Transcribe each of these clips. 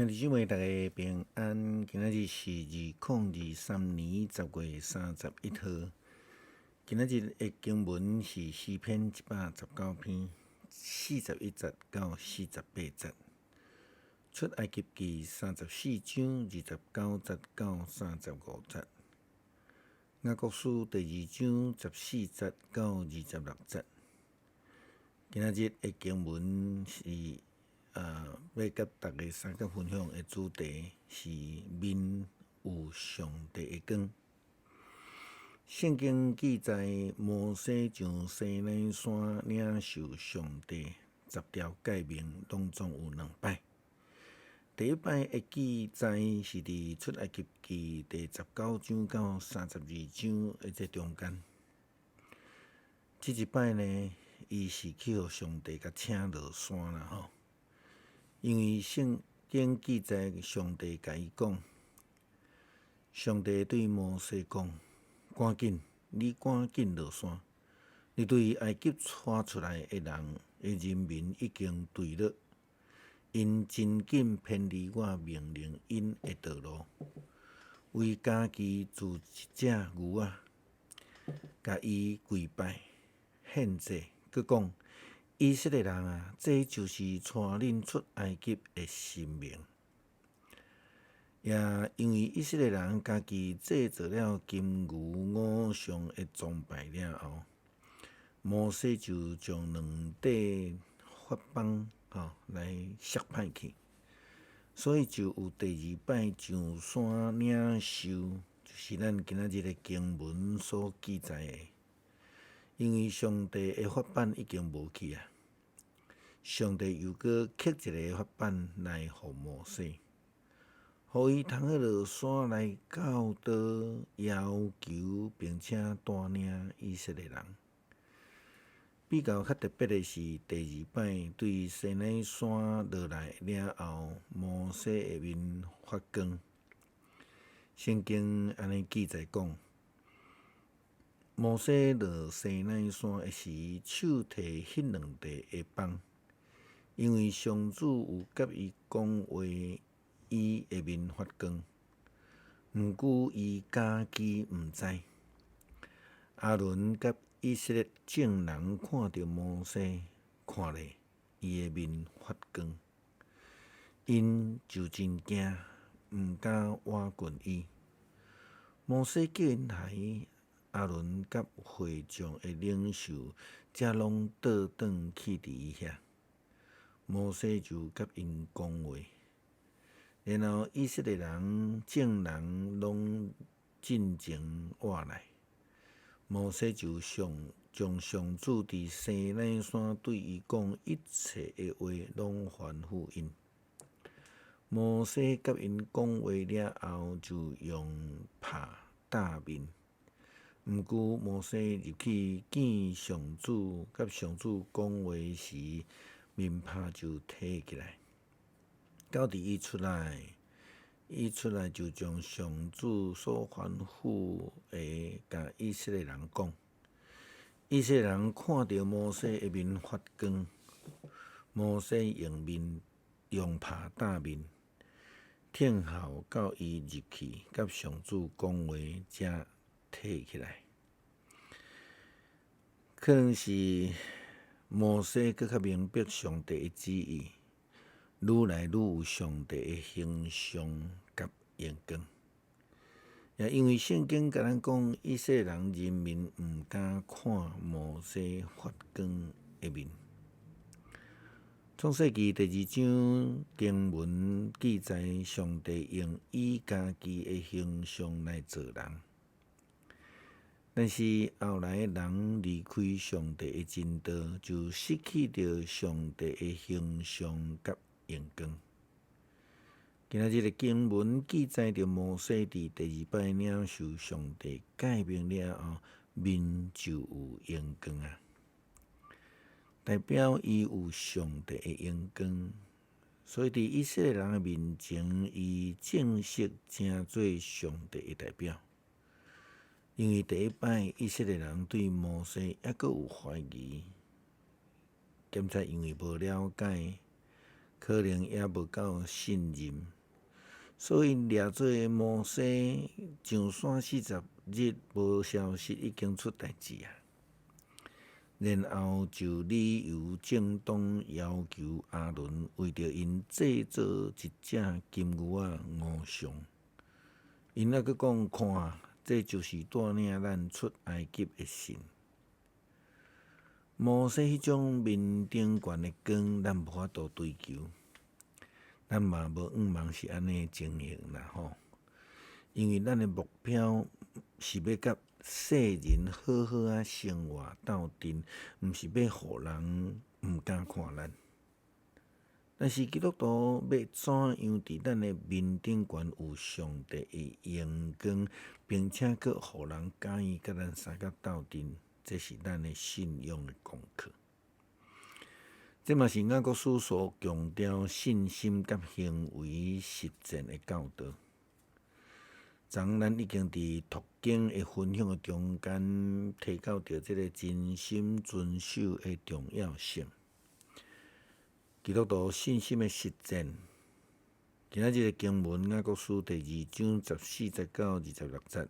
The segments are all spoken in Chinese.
兄弟姊妹，大家平安。今仔日是2023年10月31号。今仔日的经文是诗篇119篇41节到48节，出埃及记34章29节到35节，雅各书第2章14节到26节。今仔日的经文是要甲大家三个分享的主题是面有上帝的光。圣经记载，摩西上西奈山领受上帝10条诫命，拢总有2摆。第一摆的记载是伫出埃及记第19章到32章的这中间。这一摆呢，伊是去互上帝甲请落山啦吼。因为圣经记载，上帝甲伊讲，上帝对摩西讲：“赶紧，你赶紧落山！你对埃及带出来的人民已经对了，因真紧偏离我命令因的道路，为家己自一只牛仔，甲伊跪拜献祭，佮讲。”以色列人啊，这就是带恁出埃及的神明。也因为以色列人家己制作了金牛偶像的崇拜了后，摩西就将2块法板来削歹去，所以就有第2摆上山领受，就是咱今仔日的经文所记载的。因为上帝的法版已经无去啊，上帝又搁刻一个法版来互摩西，互伊通去落山来教导、要求，并且带领以色列人。比较较特别的是，第2摆对西奈山落来了后，摩西的面发光。圣经安尼记载讲，摩西落西奈山的时，手提迄2块的板，因为上主有甲伊讲话，伊的面发光。毋过伊家己毋知。阿伦甲以色列众人看到摩西，看咧伊的面发光，因就真惊，毋敢挖近伊。摩西叫因来，阿伦甲会众的领袖，则拢倒转去伫伊遐。摩西就甲因讲话，然后以色列人众人拢进前活来。摩西就将上主伫西奈山对伊讲一切的话，拢吩咐因。摩西甲因讲话了后，就用拍大面。毋过摩西入去见上主，甲上主讲话时，面拍就提起来。到底伊出来就将上主所吩咐的甲以色列人讲。以色列人看到摩西的面发光，摩西用拍大面，听候到伊入去，甲上主讲话，才提起来。可能是摩西更较明白上帝的旨意，愈来愈有上帝的形象甲眼光。也因为圣经甲咱讲，以色列人民毋敢看摩西发光的面。创世纪第2章经文记载，上帝用伊家己的形象来造人，但是后来人离开上帝的真道，就失去了上帝的形象甲眼光。今仔日的经文记载着摩西伫第2摆领受上帝诫命了后，面就有阳光啊，代表伊有上帝的阳光。所以伫以色列人的面前，伊正式成做上帝的代表。因为第1摆以色列人对摩西还阁有怀疑，兼且因为无了解，可能也无够信任，所以掠做摩西上山40日无消息，已经出代志啊。然后就理由正当要求亚伦为着因制作一只金牛仔五上。因还佫讲看，这就是带领咱出埃及的神。摩西迄种面顶悬的光，咱无法度追求，咱嘛无仰望是安尼情形啦吼。因为咱的目标是要甲世人好好啊生活斗阵，毋是要互人毋敢看咱。但是基督徒要怎样伫咱的面顶悬有上帝的阳光，并且佫互人敢意甲咱相甲斗阵，这是咱的信仰的功课。这嘛是雅各书所强调信心甲行为实践的教导。昨咱已经伫读经的分享的中间，提到着这个真心遵守的重要性。基督徒信心的实践，今仔日的经文雅各书第2章14节到26节，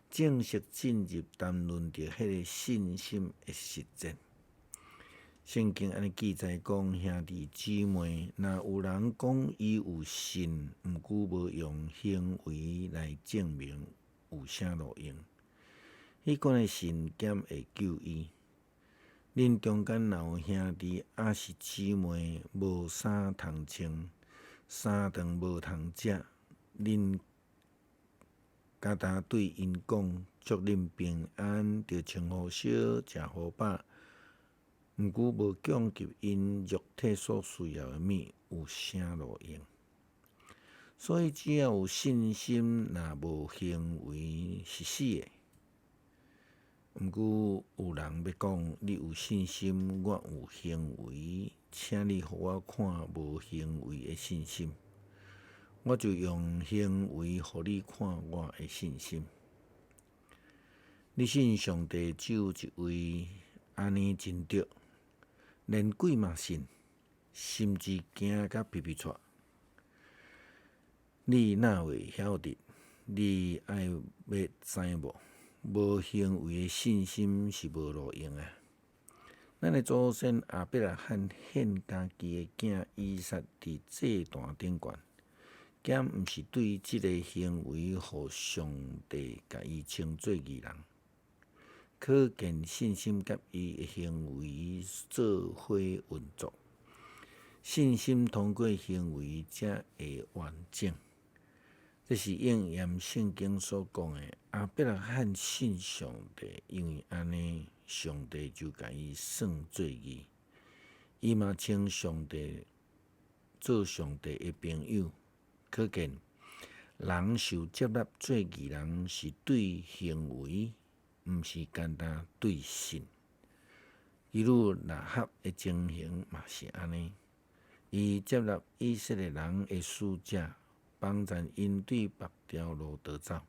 正式进入谈论着迄个信心的实践。圣经安尼记载讲，兄弟姊妹，若有人讲伊有信，毋过无用行为来证明，有啥路用？迄款的信检会救伊。恁中间若有兄弟也是姊妹，无衫通穿，衫长无通食，恁敢若对因讲，祝恁平安，就穿好烧，食好饱。毋过无供给因肉体所需要的物，有啥路用？所以只要有信心，若无行为是死的。毋过有人要讲，你有信心，我有行为，请你互我看无行为的信心，我就用行为互你看我的信心。你信上帝只有一位，安尼真对。连鬼嘛信，甚至惊甲皮皮喘。你哪会晓得？你爱要知无？无行为的信心是无路用啊！咱的祖先亚伯拉罕献家己的囝以撒伫祭坛顶悬，检毋是对即个行为，互上帝甲伊称作义人。可见信心甲伊的行为做伙运作，信心通过行为才会完整。这是应验圣经所讲的：亚伯拉罕信上帝，因为安尼，上帝就甲伊算做义。伊嘛称上帝做上帝的朋友。可见，人受接纳做义人是对行为，毋是单单对信。基督拉合的情形嘛是安尼，伊接纳以色列人的使者，帮助因对别条路逃走。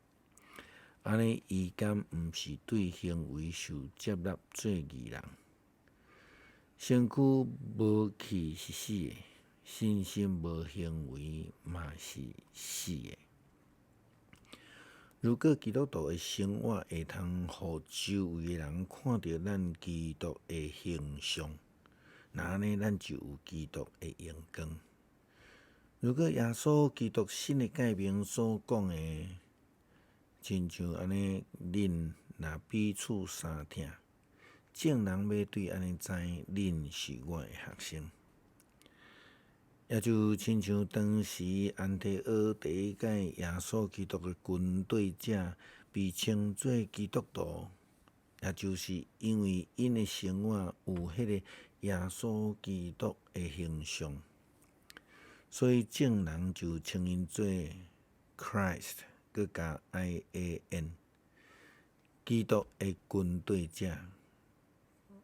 安尼，伊敢毋是对行为受接纳做义人？身躯无气是死的，信心无行为嘛是死的。如果基督徒的生活会通互周围的人看到咱基督的形象，那安尼咱就有基督的阳光。如果耶稣基督新的诫命所讲的，亲像安尼，恁若彼此相听，众人要对安尼知，恁是我的学生。也就亲像当时安提阿第一届耶稣基督的军队者被称作基督徒，也就是因为因的生活有迄个耶稣基督的形象，所以众人就称因做 Christ， 佮加 IAN， 基督的军队者，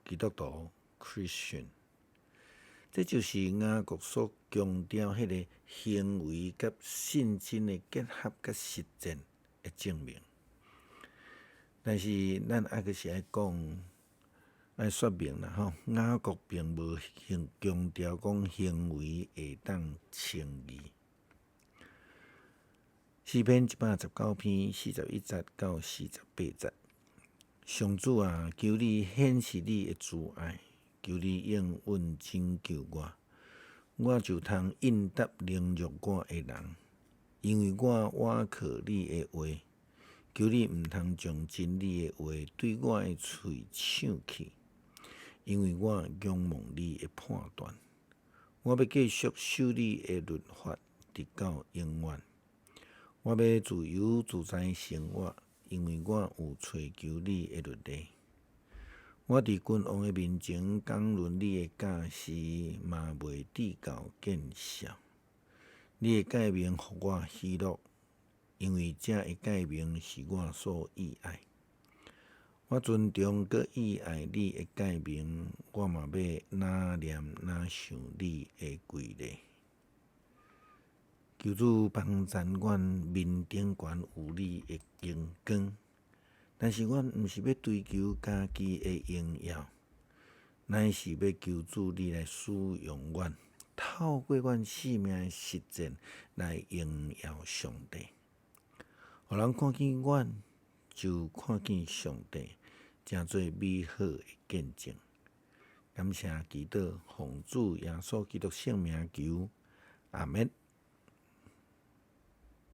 基督徒 Christian。这就是雅各所强调迄个行为甲信心的结合甲实践的证明。但是咱还阁是爱讲，来说明啦吼，雅各并无强调讲行为会当称义。诗篇119篇41节到48节，上主啊，求你显示你的慈爱，求你应允拯救我，我就通应答凌辱我的人，因为我倚靠你的话。求你毋通将真理的话对我的喙抢去，因为我仰望你的判断。我要继续守你的律法，直到永远。我要自由自在生活，因为我有找求你的律例。我伫君王的面前讲论你的教示，嘛袂递到见笑。你的诫命互我喜乐，因为这的诫命是我所喜爱。我尊重佮喜爱你的诫命，我嘛要哪念哪想你的规例。求主帮助阮面顶悬有你的金光，但是阮毋是要追求家己的荣耀，乃是要求主你来使用阮，透过阮生命的实践来荣耀上帝。互人看见阮，就看见上帝，诚做美好的见证。感谢祈祷，奉主耶稣基督圣名求，阿们。